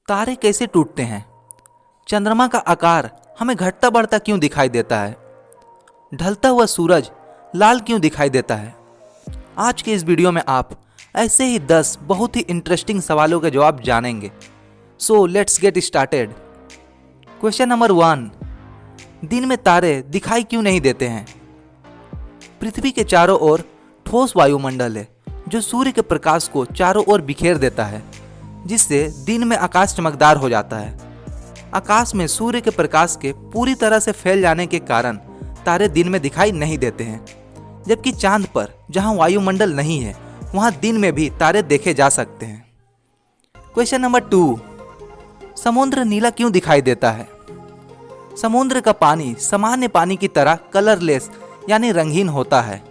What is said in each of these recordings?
तारे कैसे टूटते हैं? चंद्रमा का आकार हमें घटता बढ़ता क्यों दिखाई देता है? ढलता हुआ सूरज लाल क्यों दिखाई देता है? आज के इस वीडियो में आप ऐसे ही 10 बहुत ही इंटरेस्टिंग सवालों के जवाब जानेंगे। So let's get started. Question number 1, दिन में तारे दिखाई क्यों नहीं देते हैं? पृथ्वी के चारों ओर ठोस वायुमंडल है जो सूर्य के प्रकाश को चारों ओर बिखेर देता है, जिससे दिन में आकाश चमकदार हो जाता है। आकाश में सूर्य के प्रकाश के पूरी तरह से फैल जाने के कारण तारे दिन में दिखाई नहीं देते हैं, जबकि चांद पर जहां वायुमंडल नहीं है वहां दिन में भी तारे देखे जा सकते हैं। क्वेश्चन नंबर 2, समुद्र नीला क्यों दिखाई देता है? समुद्र का पानी सामान्य पानी की तरह कलरलेस यानी रंगहीन होता है,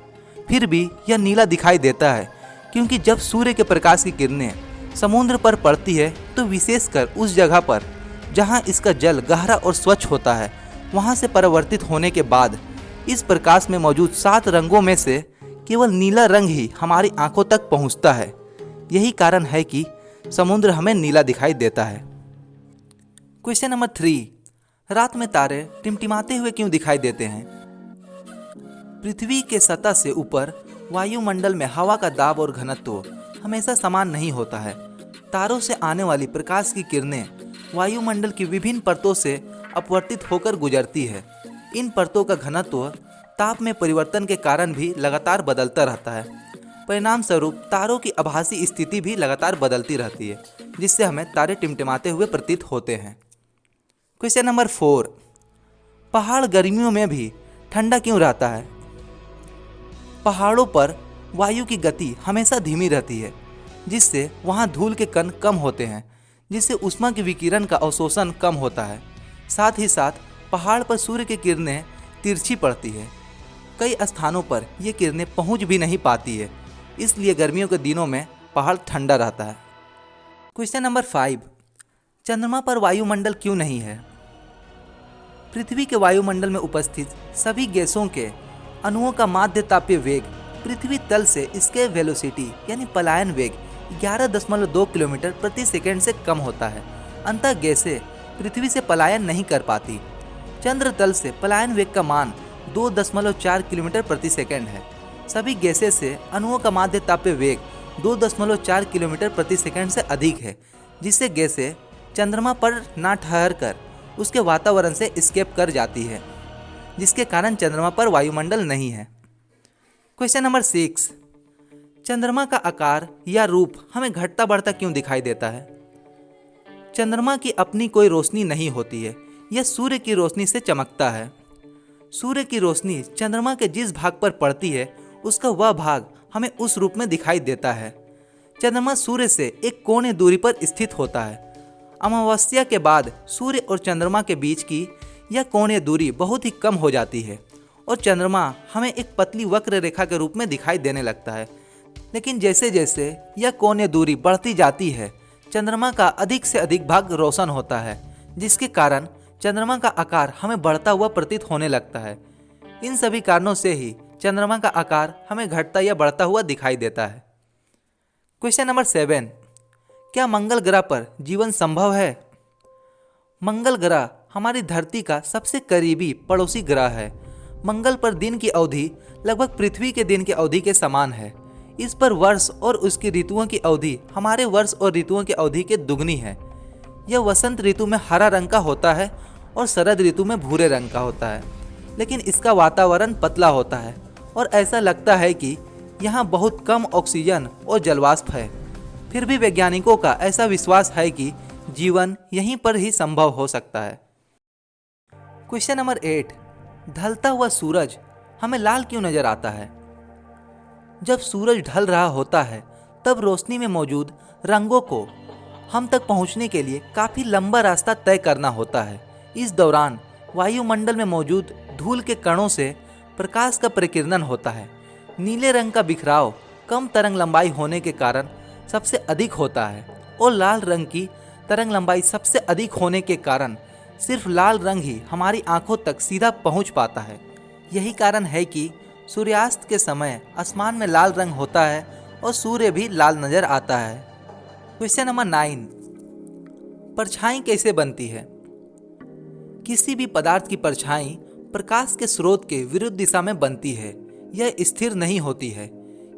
फिर भी यह नीला दिखाई देता है क्योंकि जब सूर्य के प्रकाश की किरणें समुद्र पर पड़ती है तो विशेषकर उस जगह पर जहां इसका जल गहरा और स्वच्छ होता है, वहां से परावर्तित होने के बाद इस प्रकाश में मौजूद 7 रंगों में से केवल नीला रंग ही हमारी आंखों तक पहुंचता है। यही कारण है कि समुद्र हमें नीला दिखाई देता है। क्वेश्चन नंबर 3, रात में तारे टिमटिमाते हुए क्यों दिखाई देते हैं? पृथ्वी के सतह से ऊपर वायुमंडल में हवा का दाब और घनत्व हमेशा समान नहीं होता है। तारों से आने वाली प्रकाश की किरणें वायुमंडल की विभिन्न परतों से अपवर्तित होकर गुजरती है। इन परतों का घनत्व ताप में परिवर्तन के कारण भी लगातार बदलता रहता है। परिणाम स्वरूप तारों की आभासी स्थिति भी लगातार बदलती रहती है, जिससे हमें तारे टिमटिमाते हुए प्रतीत होते हैं। क्वेश्चन नंबर 4, पहाड़ गर्मियों में भी ठंडा क्यों रहता है? पहाड़ों पर वायु की गति हमेशा धीमी रहती है, जिससे वहां धूल के कण कम होते हैं, जिससे ऊष्मा के विकिरण का अवशोषण कम होता है। साथ ही साथ पहाड़ पर सूर्य की किरणें तिरछी पड़ती है। कई स्थानों पर ये किरणें पहुंच भी नहीं पाती है, इसलिए गर्मियों के दिनों में पहाड़ ठंडा रहता है। क्वेश्चन नंबर 5, चंद्रमा पर वायुमंडल क्यों नहीं है? पृथ्वी के वायुमंडल में उपस्थित सभी गैसों के अणुओं का माध्य तापीय वेग पृथ्वी तल से एस्केप वेलोसिटी यानी पलायन वेग 11.2 किलोमीटर प्रति सेकंड से कम होता है। अंतः गैसें पृथ्वी से पलायन नहीं कर पाती। चंद्र तल से पलायन वेग का मान 2.4 किलोमीटर प्रति सेकंड है। सभी गैसें से अणुओं का माध्य तापीय वेग 2.4 किलोमीटर प्रति सेकंड से अधिक है, जिससे गैसें चंद्रमा पर ना ठहर कर उसके वातावरण से एस्केप कर जाती है, जिसके कारण चंद्रमा पर वायुमंडल नहीं है। क्वेश्चन नंबर 6, चंद्रमा का आकार या रूप हमें घटता बढ़ता क्यों दिखाई देता है? चंद्रमा की अपनी कोई रोशनी नहीं होती है, यह सूर्य की रोशनी से चमकता है। सूर्य की रोशनी चंद्रमा के जिस भाग पर पड़ती है उसका वह भाग हमें उस रूप में दिखाई देता है। चंद्रमा सूर्य से एक कोने दूरी पर स्थित होता है। अमावस्या के बाद सूर्य और चंद्रमा के बीच की यह कोणीय दूरी बहुत ही कम हो जाती है और चंद्रमा हमें एक पतली वक्र रेखा के रूप में दिखाई देने लगता है। लेकिन जैसे जैसे यह कोणीय दूरी बढ़ती जाती है, चंद्रमा का अधिक से अधिक भाग रोशन होता है, जिसके कारण चंद्रमा का आकार हमें बढ़ता हुआ प्रतीत होने लगता है। इन सभी कारणों से ही चंद्रमा का आकार हमें घटता या बढ़ता हुआ दिखाई देता है। क्वेश्चन नंबर 7, क्या मंगल ग्रह पर जीवन संभव है? मंगल ग्रह हमारी धरती का सबसे करीबी पड़ोसी ग्रह है। मंगल पर दिन की अवधि लगभग पृथ्वी के दिन की अवधि के समान है। इस पर वर्ष और उसकी ऋतुओं की अवधि हमारे वर्ष और ऋतुओं की अवधि के दुगनी है। यह वसंत ऋतु में हरा रंग का होता है और शरद ऋतु में भूरे रंग का होता है, लेकिन इसका वातावरण पतला होता है और ऐसा लगता है कि यहाँ बहुत कम ऑक्सीजन और जलवाष्प है। फिर भी वैज्ञानिकों का ऐसा विश्वास है कि जीवन यहीं पर ही संभव हो सकता है। क्वेश्चन नंबर 8, ढलता हुआ सूरज हमें लाल क्यों नजर आता है? जब सूरज ढल रहा होता है तब रोशनी में मौजूद रंगों को हम तक पहुंचने के लिए काफी लंबा रास्ता तय करना होता है। इस दौरान वायुमंडल में मौजूद धूल के कणों से प्रकाश का प्रकीर्णन होता है। नीले रंग का बिखराव कम तरंग लंबाई होने के कारण सबसे अधिक होता है और लाल रंग की तरंग लंबाई सबसे अधिक होने के कारण सिर्फ लाल रंग ही हमारी आंखों तक सीधा पहुंच पाता है। यही कारण है कि सूर्यास्त के समय आसमान में लाल रंग होता है और सूर्य भी लाल नजर आता है। क्वेश्चन नंबर 9, परछाई कैसे बनती है? किसी भी पदार्थ की परछाई प्रकाश के स्रोत के विरुद्ध दिशा में बनती है। यह स्थिर नहीं होती है।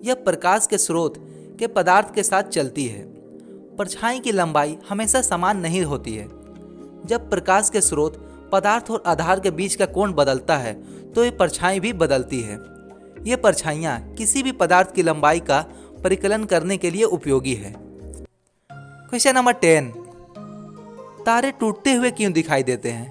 यह प्रकाश के स्रोत के पदार्थ के साथ चलती है। परछाई की लंबाई हमेशा समान नहीं होती है। जब प्रकाश के स्रोत पदार्थ और आधार के बीच का कोण बदलता है तो ये परछाई भी बदलती है। ये परछाइयाँ किसी भी पदार्थ की लंबाई का परिकलन करने के लिए उपयोगी है। क्वेश्चन नंबर 10, तारे टूटते हुए क्यों दिखाई देते हैं?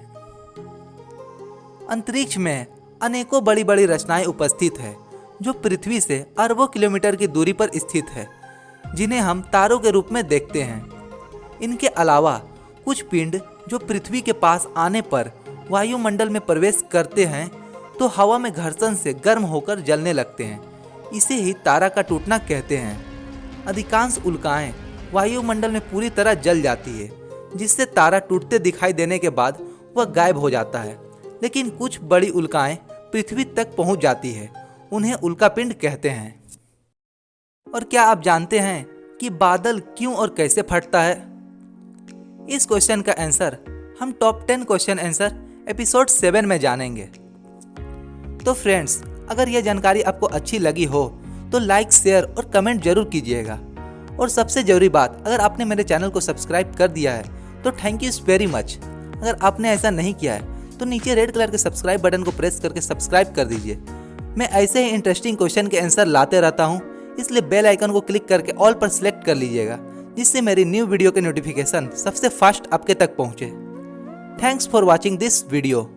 अंतरिक्ष में अनेकों बड़ी बड़ी रचनाएं उपस्थित है जो पृथ्वी से अरबों किलोमीटर की दूरी पर स्थित है, जिन्हें हम तारों के रूप में देखते हैं। इनके अलावा कुछ पिंड जो पृथ्वी के पास आने पर वायुमंडल में प्रवेश करते हैं तो हवा में घर्षण से गर्म होकर जलने लगते हैं। इसे ही तारा का टूटना कहते हैं। अधिकांश उल्काएं वायुमंडल में पूरी तरह जल जाती है, जिससे तारा टूटते दिखाई देने के बाद वह गायब हो जाता है। लेकिन कुछ बड़ी उल्काएं पृथ्वी तक पहुंच जाती है, उन्हें उल्कापिंड कहते हैं। और क्या आप जानते हैं कि बादल क्यों और कैसे फटता है? इस क्वेश्चन का आंसर हम टॉप 10 क्वेश्चन आंसर एपिसोड 7 में जानेंगे। तो फ्रेंड्स, अगर यह जानकारी आपको अच्छी लगी हो तो लाइक, शेयर और कमेंट जरूर कीजिएगा। और सबसे जरूरी बात, अगर आपने मेरे चैनल को सब्सक्राइब कर दिया है तो थैंक यू वेरी मच। अगर आपने ऐसा नहीं किया है तो नीचे रेड कलर के सब्सक्राइब बटन को प्रेस करके सब्सक्राइब कर दीजिए। मैं ऐसे ही इंटरेस्टिंग क्वेश्चन के आंसर लाते रहता हूँ, इसलिए बेल आइकन को क्लिक करके ऑल पर सिलेक्ट कर लीजिएगा, जिससे मेरी न्यू वीडियो के नोटिफिकेशन सबसे फास्ट आपके तक पहुँचे। Thanks for watching this video.